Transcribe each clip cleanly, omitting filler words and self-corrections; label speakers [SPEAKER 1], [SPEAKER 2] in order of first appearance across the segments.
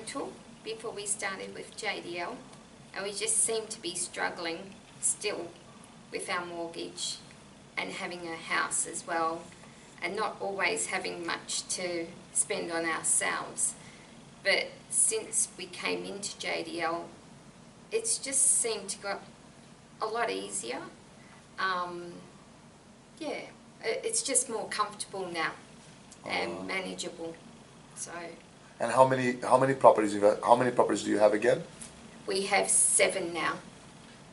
[SPEAKER 1] rental before we started with JDL, and we just seemed to be struggling still with our mortgage and having a house as well, and not always having much to spend on ourselves. But since we came into JDL, it's just seemed to go a lot easier. Yeah, it's just more comfortable now and manageable. So.
[SPEAKER 2] And how many properties do you have again?
[SPEAKER 1] We have 7 now.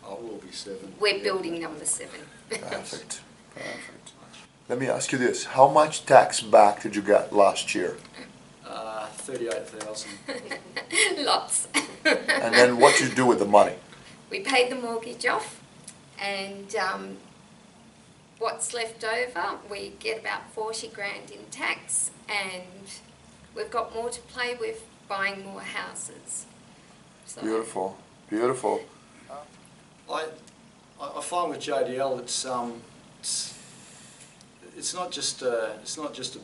[SPEAKER 3] Oh, we'll be 7.
[SPEAKER 1] We're building number 7.
[SPEAKER 2] Perfect. Perfect. Let me ask you this: how much tax back did you get last year?
[SPEAKER 3] 38,000.
[SPEAKER 1] Lots.
[SPEAKER 2] And then what did you do with the money?
[SPEAKER 1] We paid the mortgage off, and what's left over, we get about 40 grand in tax, and we've got more to play with buying more houses. So.
[SPEAKER 2] Beautiful, beautiful.
[SPEAKER 3] I find with JDL it's not just a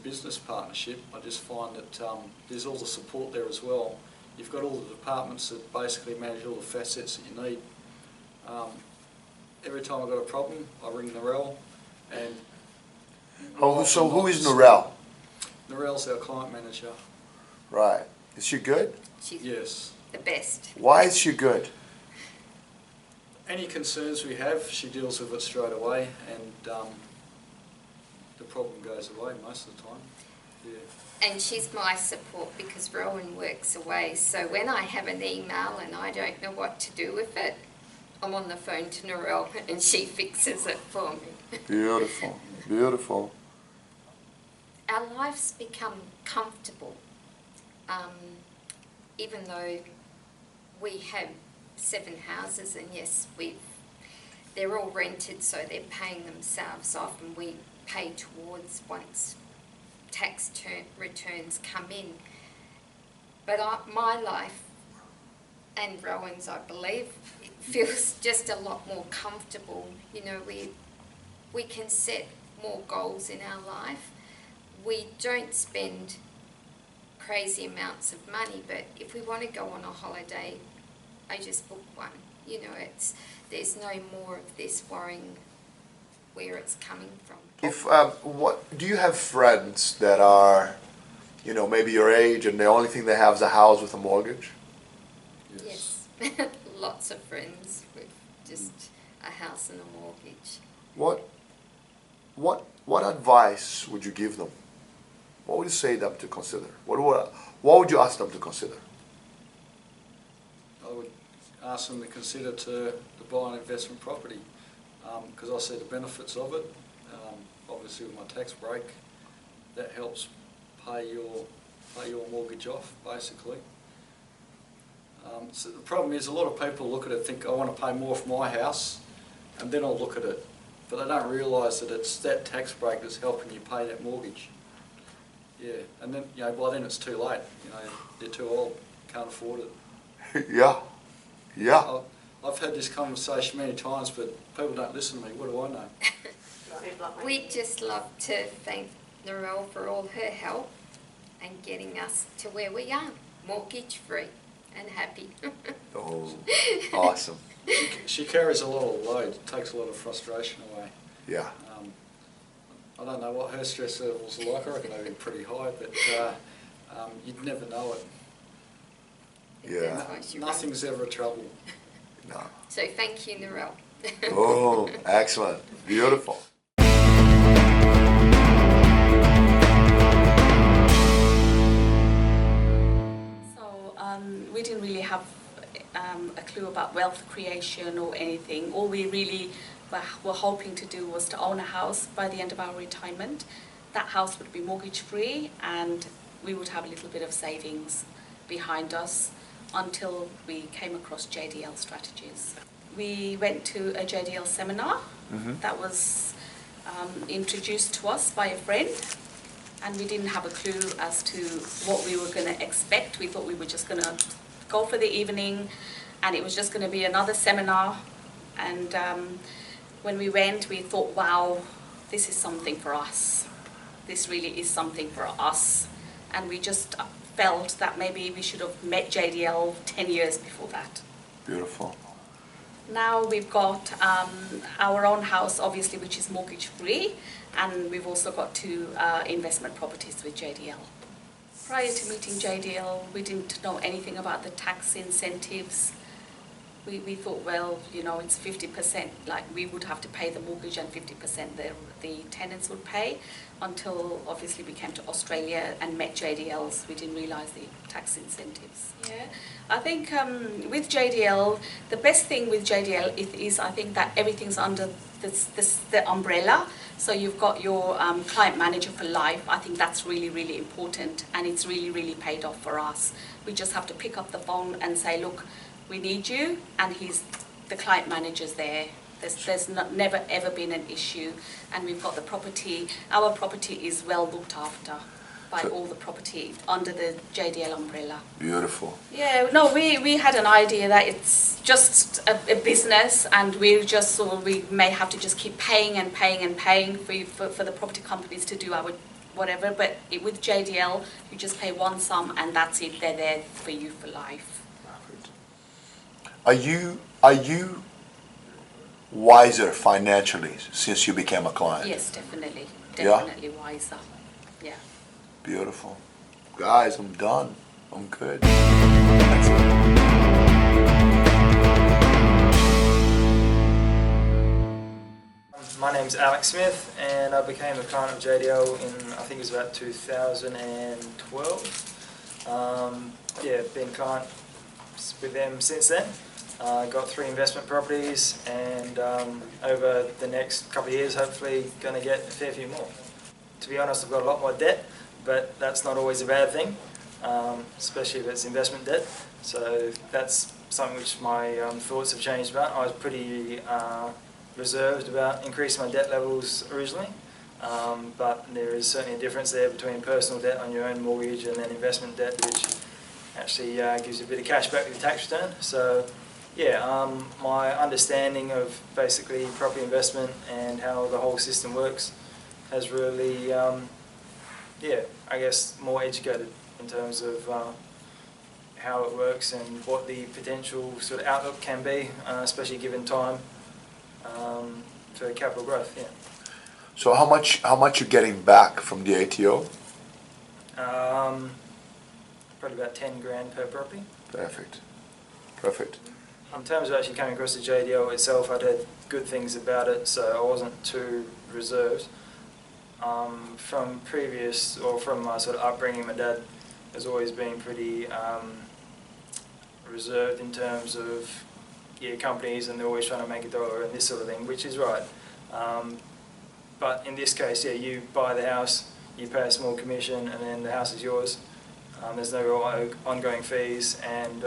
[SPEAKER 3] business partnership. I just find that there's all the support there as well. You've got all the departments that basically manage all the facets that you need. Every time I've got a problem, I ring Narelle, and
[SPEAKER 2] So who is Narelle?
[SPEAKER 3] Narelle's our client manager.
[SPEAKER 2] Right. Is she good?
[SPEAKER 1] She's
[SPEAKER 3] Yes.
[SPEAKER 1] the best.
[SPEAKER 2] Why is she good?
[SPEAKER 3] Any concerns we have, she deals with it straight away, and the problem goes away most of the time. Yeah.
[SPEAKER 1] And she's my support because Rowan works away. So when I have an email and I don't know what to do with it, I'm on the phone to Narelle and she fixes it for me.
[SPEAKER 2] Beautiful, beautiful.
[SPEAKER 1] Our life's become comfortable, even though we have 7 houses, and yes, they're all rented, so they're paying themselves off, and we pay towards once tax returns come in. But my life, and Rowan's, I believe, it feels just a lot more comfortable. You know, we can set more goals in our life. We don't spend crazy amounts of money, but if we want to go on a holiday, I just book one. You know, there's no more of this worrying where it's coming from.
[SPEAKER 2] If what do you have friends that are, you know, maybe your age, and the only thing they have is a house with a mortgage?
[SPEAKER 1] Yes. Lots of friends with just a house and a mortgage.
[SPEAKER 2] What advice would you give them? What would you say them to consider? What would you ask them to consider?
[SPEAKER 3] I would ask them to consider to buy an investment property, because I see the benefits of it. Obviously with my tax break, that helps pay your mortgage off, basically. So the problem is a lot of people look at it and think, I want to pay more for my house, and then I'll look at it. But they don't realise that it's that tax break that's helping you pay that mortgage. Yeah, and then, you know, by then it's too late. You know, they're too old, can't afford it.
[SPEAKER 2] Yeah, yeah.
[SPEAKER 3] I've had this conversation many times, but people don't listen to me. What do I know?
[SPEAKER 1] We'd just love to thank Narelle for all her help and getting us to where we are, mortgage free and happy.
[SPEAKER 2] Oh, awesome.
[SPEAKER 3] She carries a lot of load, takes a lot of frustration away.
[SPEAKER 2] Yeah.
[SPEAKER 3] I don't know what her stress levels are like. I reckon they'd be pretty high, but you'd never know it.
[SPEAKER 2] Yeah.
[SPEAKER 3] Nothing's ever a trouble.
[SPEAKER 2] No.
[SPEAKER 1] So thank you, Narelle.
[SPEAKER 2] Oh, excellent. Beautiful.
[SPEAKER 4] So we didn't really have a clue about wealth creation or anything. All we really were hoping to do was to own a house by the end of our retirement. That house would be mortgage free, and we would have a little bit of savings behind us until we came across JDL Strategies. We went to a JDL seminar that was introduced to us by a friend, and we didn't have a clue as to what we were going to expect. We thought we were just going to go for the evening, and it was just going to be another seminar. And when we went, we thought, wow, this is something for us. This really is something for us. And we just felt that maybe we should have met JDL 10 years before that.
[SPEAKER 2] Beautiful.
[SPEAKER 4] Now we've got our own house, obviously, which is mortgage free, and we've also got 2 investment properties with JDL. Prior to meeting JDL, we didn't know anything about the tax incentives. We thought, well, you know, it's 50%, like we would have to pay the mortgage and 50% the tenants would pay, until obviously we came to Australia and met JDLs. We didn't realise the tax incentives. Yeah, I think with JDL, the best thing with JDL is I think that everything's under the umbrella. So you've got your client manager for life. I think that's really, really important, and it's really, really paid off for us. We just have to pick up the phone and say, look, we need you, and the client manager's there. There's never ever been an issue, and we've got the property. Our property is well looked after by all the property under the JDL umbrella.
[SPEAKER 2] Beautiful.
[SPEAKER 4] Yeah, no, we had an idea that it's just a business, and we just thought we may have to just keep paying and paying and paying for the property companies to do our whatever. But with JDL, you just pay one sum, and that's it. They're there for you for life.
[SPEAKER 2] Are you wiser financially since you became a client?
[SPEAKER 4] Yes, definitely.
[SPEAKER 2] Yeah?
[SPEAKER 4] Definitely wiser. Yeah.
[SPEAKER 2] Beautiful. Guys, I'm done. I'm good. That's it.
[SPEAKER 5] My name's Alex Smith, and I became a client of JDL in, I think it was about 2012. Yeah, been a client with them since then. Got 3 investment properties, and over the next couple of years, hopefully going to get a fair few more. To be honest, I've got a lot more debt, but that's not always a bad thing, especially if it's investment debt. So that's something which my thoughts have changed about. I was pretty reserved about increasing my debt levels originally, but there is certainly a difference there between personal debt on your own mortgage and then investment debt, which actually gives you a bit of cash back with your tax return. So yeah, my understanding of basically property investment and how the whole system works has really, yeah, I guess more educated in terms of how it works and what the potential sort of outlook can be, especially given time for capital growth. Yeah.
[SPEAKER 2] So how much you getting back from the ATO?
[SPEAKER 5] Probably about 10 grand per property.
[SPEAKER 2] Perfect. Perfect.
[SPEAKER 5] In terms of actually coming across the JDL itself, I'd heard good things about it, so I wasn't too reserved. From previous, or from my sort of upbringing, my dad has always been pretty reserved in terms of companies, and they're always trying to make a dollar and this sort of thing, which is right. But in this case, yeah, you buy the house, you pay a small commission, and then the house is yours. There's no real ongoing fees, and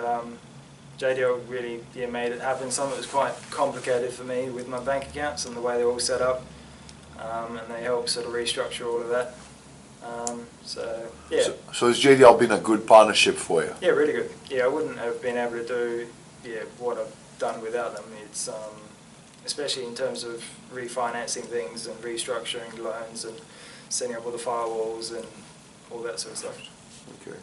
[SPEAKER 5] JDL really made it happen. Some of it was quite complicated for me with my bank accounts and the way they're all set up, and they helped sort of restructure all of that. So yeah.
[SPEAKER 2] So has JDL been a good partnership for you?
[SPEAKER 5] Yeah, really good. Yeah, I wouldn't have been able to do what I've done without them. It's especially in terms of refinancing things and restructuring loans and setting up all the firewalls and all that sort of stuff.
[SPEAKER 2] Okay.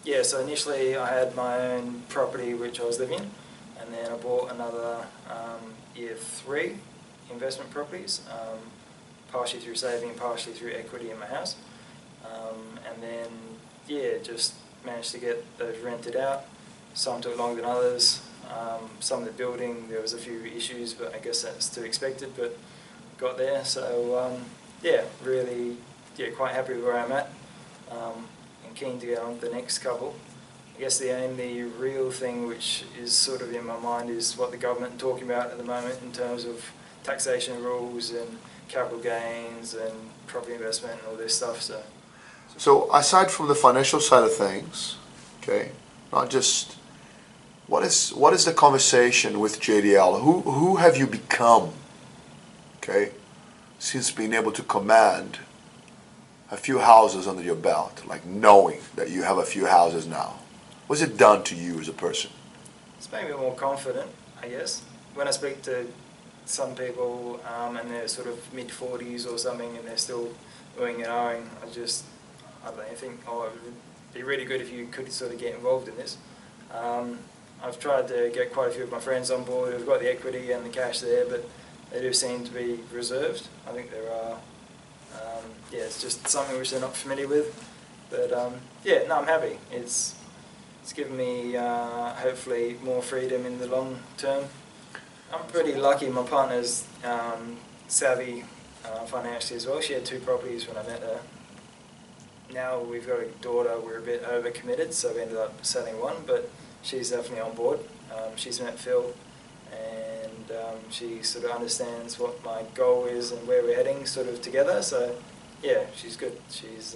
[SPEAKER 5] Yeah, so initially I had my own property which I was living in, and then I bought another year 3 investment properties, partially through saving and partially through equity in my house. And then, just managed to get those rented out. Some took longer than others. Some of the building, there was a few issues, but I guess that's to be expected, but got there. So, really, quite happy with where I'm at. And keen to get on to the next couple. I guess the only real thing which is sort of in my mind is what the government are talking about at the moment in terms of taxation rules and capital gains and property investment and all this stuff.
[SPEAKER 2] So aside from the financial side of things, okay, not just what is the conversation with JDL? Who have you become, okay, since being able to command a few houses under your belt, like knowing that you have a few houses now? What's it done to you as a person?
[SPEAKER 5] It's made me more confident, I guess. When I speak to some people and they're sort of mid-40s or something and they're still oohing and ahhing, I don't know, think, be really good if you could sort of get involved in this. I've tried to get quite a few of my friends on board who've got the equity and the cash there, but they do seem to be reserved. I think there are, yeah, it's just something which they're not familiar with. But yeah, no, I'm happy. It's given me hopefully more freedom in the long term. I'm pretty lucky. My partner's savvy financially as well. She had 2 properties when I met her. Now we've got a daughter, we're a bit overcommitted, so we ended up selling one, but she's definitely on board. She's met Phil, and she sort of understands what my goal is and where we're heading sort of together, so yeah, she's good. She's,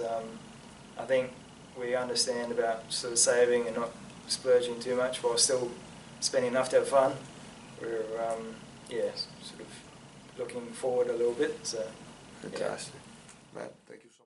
[SPEAKER 5] I think we understand about sort of saving and not splurging too much while still spending enough to have fun. We're, yeah, sort of looking forward a little bit, so.
[SPEAKER 2] Fantastic. Matt, thank you so much.